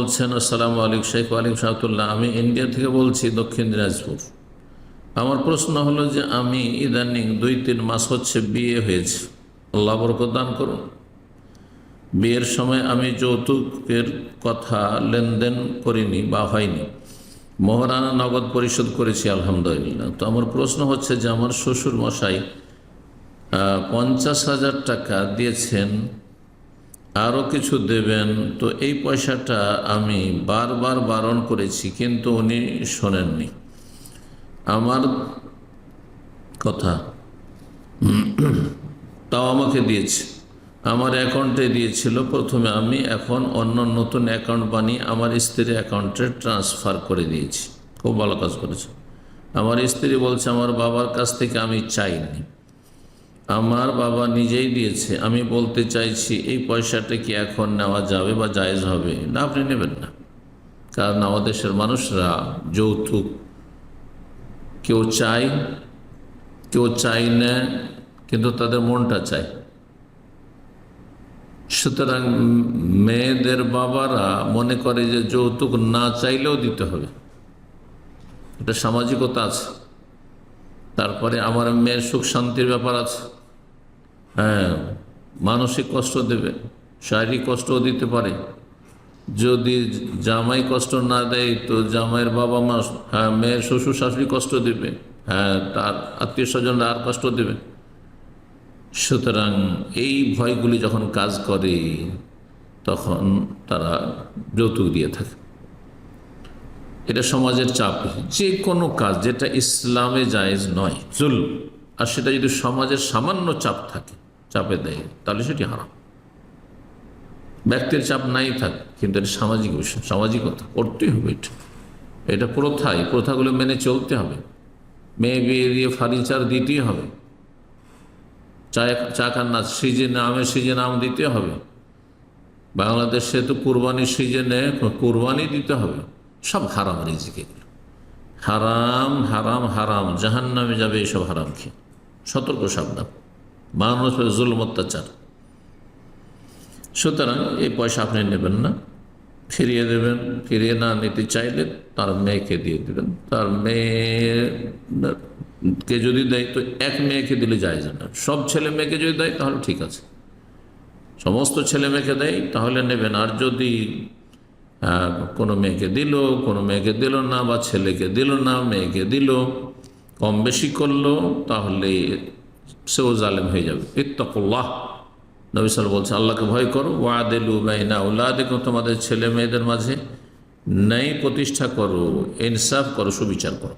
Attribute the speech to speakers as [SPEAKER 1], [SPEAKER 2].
[SPEAKER 1] বলছেন, আসসালামু আলাইকুম শেখ। ওয়ালাইকুম সালাতুল্লাহ। আমি ইন্ডিয়া থেকে বলছি, দক্ষিণ দিনাজপুর। আমার প্রশ্ন হলো যে আমি ইদানিং 2-3 মাস হচ্ছে বিয়ে হয়েছে, আল্লাহ বরকত দান করুন। বিয়ের সময় আমি যৌতুকের কথা লেনদেন করিনি বা হয়নি, মোহরানা নগদ পরিশোধ করেছি আলহামদুলিল্লাহ। তো আমার প্রশ্ন হচ্ছে যে আমার শ্বশুর মশাই 50,000 টাকা দিয়েছেন, আরও কিছু দেবেন। তো এই পয়সাটা আমি বারবার বারণ করেছি, কিন্তু উনি শোনেননি আমার কথা, তাও আমাকে দিয়েছে। আমার অ্যাকাউন্টে দিয়েছিল প্রথমে, আমি এখন অন্য নতুন অ্যাকাউন্ট বানিয়ে আমার স্ত্রীর অ্যাকাউন্টে ট্রান্সফার করে দিয়েছি। খুব ভালো কাজ করেছে। আমার স্ত্রী বলছে আমার বাবার কাছ থেকে আমি চাইনি, আমার বাবা নিজেই দিয়েছে। আমি বলতে চাইছি এই পয়সাটা কি এখন নেওয়া যাবে বা জায়েজ হবে? না, আপনি নেবেন না। কারণ আমাদের দেশের মানুষরা যৌতুক কেউ চায়, কেউ চায় না, কিন্তু তাদের মনটা চায়। সুতরাং মেয়েদের বাবারা মনে করে যে যৌতুক না চাইলেও দিতে হবে, এটা সামাজিকতা আছে। তারপরে আমার মেয়ের সুখ শান্তির ব্যাপার আছে। হ্যাঁ, মানসিক কষ্ট দেবে, শারীরিক কষ্টও দিতে পারে। যদি জামাই কষ্ট না দেয় তো জামাইয়ের বাবা মা, হ্যাঁ, মেয়ের শ্বশুর শাশুড়ি কষ্ট দেবে, হ্যাঁ, তার আত্মীয় স্বজনরা আর কষ্ট দেবে। সুতরাং এই ভয়গুলি যখন কাজ করে তখন তারা যৌতুক দিয়ে থাকে। এটা সমাজের চাপ। যে কোনো কাজ যেটা ইসলামে জায়েজ নয়, জুলম, আর সেটা যদি সমাজের সামান্য চাপ থাকে, চাপে দেয়, তাহলে সেটি হারাম। ব্যক্তির চাপ নাই থাক, কিন্তু এটা সামাজিক বিষয়, সামাজিকতা করতেই হবে। এটা প্রথা, এই প্রথাগুলো মেনে চলতে হবে। মেয়ে বিয়ে দিয়ে ফার্নিচার দিতেই হবে, চা কান্না সিজনে, আমের সিজনে আম দিতে হবে। বাংলাদেশে তো কুরবানির সিজনে কুরবানি দিতে হবে। সব হারাম রিজিক, এগুলো হারাম হারাম হারাম, জাহান্নামে যাবে এইসব হারাম খেয়ে। সতর্ক, সাবধান, মানুষ জুলম অত্যাচার। সুতরাং এই পয়সা আপনি নেবেন না, ফিরিয়ে দেবেন। ফিরিয়ে না নিতে চাইলে তার মেয়েকে দিয়ে দেবেন। তার মেয়েকে যদি দেয় তো এক মেয়েকে দিলে যায় না। সব ছেলে মেয়েকে যদি দেয় তাহলে ঠিক আছে, সমস্ত ছেলে মেয়েকে দেয় তাহলে নেবেন। আর যদি কোনো মেয়েকে দিল, কোনো মেয়েকে দিল না, বা ছেলেকে দিল না, মেয়েকে দিল, কম বেশি করলো, তাহলে সেও জালেম হয়ে যাবে। ইত্তাকুল্লাহ, নবী সাল্লাল্লাহু আলাইহি ওয়াসাল্লাম বলছে আল্লাহকে ভয় করো। ওয়াদিলু বাইনা আওলাদিকুম, তোমাদের ছেলে মেয়েদের মাঝে ন্যায় প্রতিষ্ঠা করো, ইনসাফ করো, সুবিচার করো।